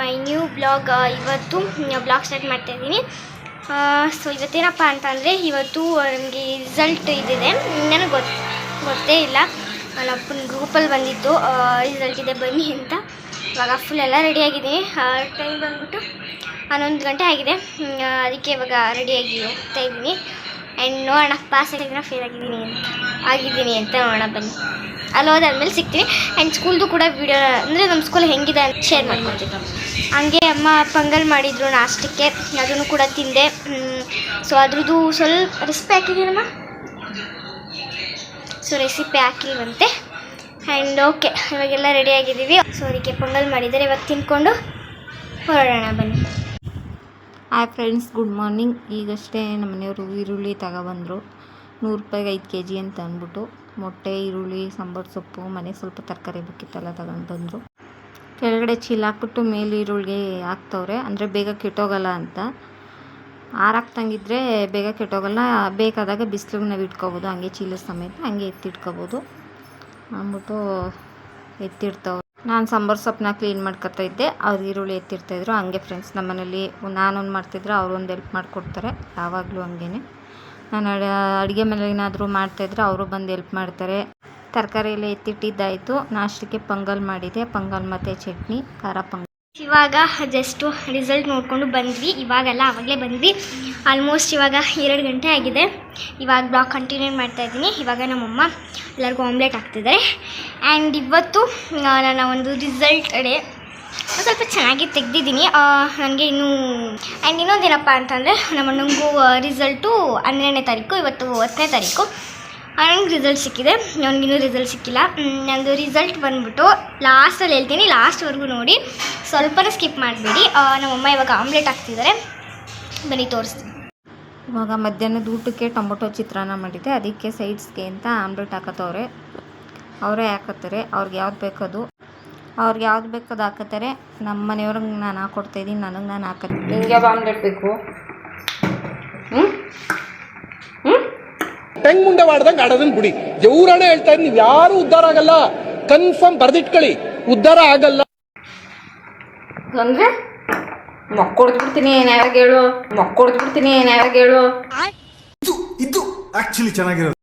My new blog. ಇವತ್ತು blog start ಮಾಡ್ತಾಯಿದ್ದೀನಿ. So ಇವತ್ತೇನಪ್ಪ ಅಂತಂದರೆ ಇವತ್ತು ನನಗೆ ರಿಸಲ್ಟ್ ಇದಿದೆ. ನನಗೆ ಗೊತ್ತೇ ಇಲ್ಲ, ನನ್ನ ಅಪ್ಪನ ಗ್ರೂಪಲ್ಲಿ ಬಂದಿತ್ತು ರಿಸಲ್ಟ್ ಇದೆ ಬನ್ನಿ ಅಂತ. ಇವಾಗ ಫುಲ್ ಎಲ್ಲ ರೆಡಿಯಾಗಿದ್ದೀನಿ. ಟೈಮ್ ಬಂದ್ಬಿಟ್ಟು 11 ಗಂಟೆ ಆಗಿದೆ. ಅದಕ್ಕೆ ಇವಾಗ ರೆಡಿಯಾಗಿ ಹೋಗ್ತಾ ಇದ್ದೀನಿ. ಆ್ಯಂಡ್ ನೋಡೋಣ ಪಾಸ್ ಆಗಿದ್ದೀನ ಫೇಲ್ ಆಗಿದ್ದೀನಿ ಅಂತ ನೋಡೋಣ ಬನ್ನಿ. ಅಲ್ಲಿ ಹೋದಾದ್ಮೇಲೆ ಸಿಗ್ತೀನಿ. ಆ್ಯಂಡ್ ಸ್ಕೂಲ್ದು ಕೂಡ ವೀಡಿಯೋ ಅಂದರೆ ನಮ್ಮ ಸ್ಕೂಲ್ ಹೆಂಗಿದೆ ಅಂತ ಶೇರ್ ಮಾಡ್ಕೊಳ್ತೀನಿ. ಹಂಗೆ ಅಮ್ಮ ಪೊಂಗಲ್ ಮಾಡಿದರು ನಾಷ್ಟಕ್ಕೆ, ಅದನ್ನು ಕೂಡ ತಿಂದೆ. ಸೊ ಅದ್ರದ್ದು ಸ್ವಲ್ಪ ರೆಸಿಪಿ ಹಾಕಿದ್ದೀನಮ್ಮ. ಸೊ ರೆಸಿಪಿ ಹಾಕಿಲ್ವಂತೆ. ಆ್ಯಂಡ್ ಓಕೆ, ಇವಾಗೆಲ್ಲ ರೆಡಿಯಾಗಿದ್ದೀವಿ. ಸೊ ಅದಕ್ಕೆ ಪೊಂಗಲ್ ಮಾಡಿದ್ದಾರೆ, ಇವಾಗ ತಿನ್ಕೊಂಡು ಹೊರಡೋಣ ಬನ್ನಿ. Hi friends, good morning. ಈಗಷ್ಟೇ ನಮ್ಮ ಮನೆಯವರು ಈರುಳ್ಳಿ ತಗೊಬಂದರು. 100 ರೂಪಾಯಿಗೆ 5 kg ಅಂತ ಅಂದ್ಬಿಟ್ಟು ಮೊಟ್ಟೆ, ಈರುಳ್ಳಿ, ಸಾಂಬಾರು ಸೊಪ್ಪು, ಮನೆಗೆ ಸ್ವಲ್ಪ ತರಕಾರಿ ಬೇಕಿತ್ತಲ್ಲ ತಗೊಂಡು ಬಂದರು. ಕೆಳಗಡೆ ಚೀಲ ಹಾಕ್ಬಿಟ್ಟು ಮೇಲೆ ಈರುಳ್ಳಿ ಹಾಕ್ತವ್ರೆ, ಅಂದರೆ ಬೇಗ ಕೆಟ್ಟೋಗಲ್ಲ ಅಂತ. ಆರಾಕ್ತಂಗಿದ್ರೆ ಬೇಗ ಕೆಟ್ಟೋಗಲ್ಲ, ಬೇಕಾದಾಗ ಬಿಸಿಲಿಗೆ ನಾವು ಇಟ್ಕೋಬೋದು, ಹಂಗೆ ಚೀಲ ಸಮೇತ ಹಂಗೆ ಎತ್ತಿಟ್ಕೋಬೋದು ಅಂದ್ಬಿಟ್ಟು ಎತ್ತಿಡ್ತವ್ರೆ. ನಾನು ಸಾಂಬಾರು ಸೊಪ್ಪನ್ನ ಕ್ಲೀನ್ ಮಾಡ್ಕೊತಾ ಇದ್ದೆ, ಅವ್ರು ಈರುಳ್ಳಿ ಎತ್ತಿರ್ತಾಯಿದ್ರು. ಹಂಗೆ ಫ್ರೆಂಡ್ಸ್, ನಮ್ಮ ಮನೇಲಿ ನಾನೊಂದು ಮಾಡ್ತಿದ್ರೆ ಅವ್ರೊಂದು ಹೆಲ್ಪ್ ಮಾಡಿಕೊಡ್ತಾರೆ, ಯಾವಾಗಲೂ ಹಂಗೇ. ನಾನು ಅಡುಗೆ ಮೇಲೆ ಏನಾದರೂ ಮಾಡ್ತಾಯಿದ್ರೆ ಅವರು ಬಂದು ಹೆಲ್ಪ್ ಮಾಡ್ತಾರೆ. ತರಕಾರಿ ಎಲ್ಲ ಎತ್ತಿಟ್ಟಿದ್ದಾಯಿತು. ನಾಷ್ಟಕ್ಕೆ ಪೊಂಗಲ್ ಮಾಡಿದೆ, ಪೊಂಗಲ್ ಮತ್ತು ಚಟ್ನಿ, ಖಾರ ಪೊಂಗಲ್. ಇವಾಗ ಜಸ್ಟು ರಿಸಲ್ಟ್ ನೋಡಿಕೊಂಡು ಬಂದ್ವಿ. ಇವಾಗೆಲ್ಲ ಆವಾಗಲೇ ಬಂದ್ವಿ. ಆಲ್ಮೋಸ್ಟ್ ಇವಾಗ 2 ಗಂಟೆ ಆಗಿದೆ. ಇವಾಗ ಬ್ಲಾಗ್ ಕಂಟಿನ್ಯೂ ಮಾಡ್ತಾಯಿದ್ದೀನಿ. ಇವಾಗ ನಮ್ಮಮ್ಮ ಎಲ್ಲರಿಗೂ ಆಮ್ಲೆಟ್ ಹಾಕ್ತಿದ್ದಾರೆ. ಆ್ಯಂಡ್ ಇವತ್ತು ನನ್ನ ಒಂದು ರಿಸಲ್ಟ್ ಡೇ ಸ್ವಲ್ಪ ಚೆನ್ನಾಗಿ ತೆಗೆದಿದ್ದೀನಿ. ನನಗೆ ಇನ್ನೊಂದೇನಪ್ಪ ಅಂತಂದರೆ ನಮ್ಮ ಅಣ್ಣಂಗೂ ರಿಸಲ್ಟು 12ನೇ ತಾರೀಕು, ಇವತ್ತು 10ನೇ ತಾರೀಕು. ನನಗೆ ರಿಸಲ್ಟ್ ಸಿಕ್ಕಿದೆ, ನನಗಿನ್ನೂ ರಿಸಲ್ಟ್ ಸಿಕ್ಕಿಲ್ಲ. ನಂದು ರಿಸಲ್ಟ್ ಬಂದುಬಿಟ್ಟು ಲಾಸ್ಟಲ್ಲಿ ಹೇಳ್ತೀನಿ, ಲಾಸ್ಟ್ವರೆಗೂ ನೋಡಿ, ಸ್ವಲ್ಪನೂ ಸ್ಕಿಪ್ ಮಾಡಬೇಡಿ. ನಮ್ಮಮ್ಮ ಇವಾಗ ಆಮ್ಲೆಟ್ ಹಾಕ್ತಿದ್ದಾರೆ, ಬನ್ನಿ ತೋರಿಸ್ತೀನಿ. ಇವಾಗ ಮಧ್ಯಾಹ್ನದ ಊಟಕ್ಕೆ ಟೊಮೊಟೊ ಚಿತ್ರಾನ್ನ ಮಾಡಿದ್ದೆ, ಅದಕ್ಕೆ ಸೈಡ್ಸ್ಗೆ ಅಂತ ಆಮ್ಲೆಟ್ ಹಾಕತ್ತವ್ರೆ. ಅವರೇ ಹಾಕತ್ತಾರೆ, ಅವ್ರಿಗೆ ಯಾವ್ದು ಬೇಕದು ಹಾಕತ್ತಾರೆ. ನಮ್ಮ ಮನೆಯವ್ರಿಗೆ ನಾನು ಹಾಕ್ಕೊಡ್ತಾಯಿದ್ದೀನಿ, ನನಗೆ ನಾನು ಹಾಕತ್ತೀನಿ. ನಿಂಗೆ ಯಾವ ಆಮ್ಲೆಟ್ ಬೇಕು? ಹೆಂಗ್ ಮುಂದೆ ಮಾಡ್ದಂಗೆ ಆಡೋದನ್ನ ಬಿಡಿ. ಜೌರಾಣೆ ಹೇಳ್ತಾ ಇದ್ದೀನಿ, ನೀವು ಯಾರು ಉದ್ಧಾರ ಆಗಲ್ಲ. ಕನ್ಫರ್ಮ್ ಬರ್ದಿಟ್ಕೊಳ್ಳಿ, ಉದ್ಧಾರ ಆಗಲ್ಲ ಅಂದ್ರೆ ಮಕ್ಕೊಡ್ಬಿಡ್ತೀನಿ, ಯಾವಾಗ ಹೇಳು. ಇದು ಆಕ್ಚುಲಿ ಚೆನ್ನಾಗಿರೋದು.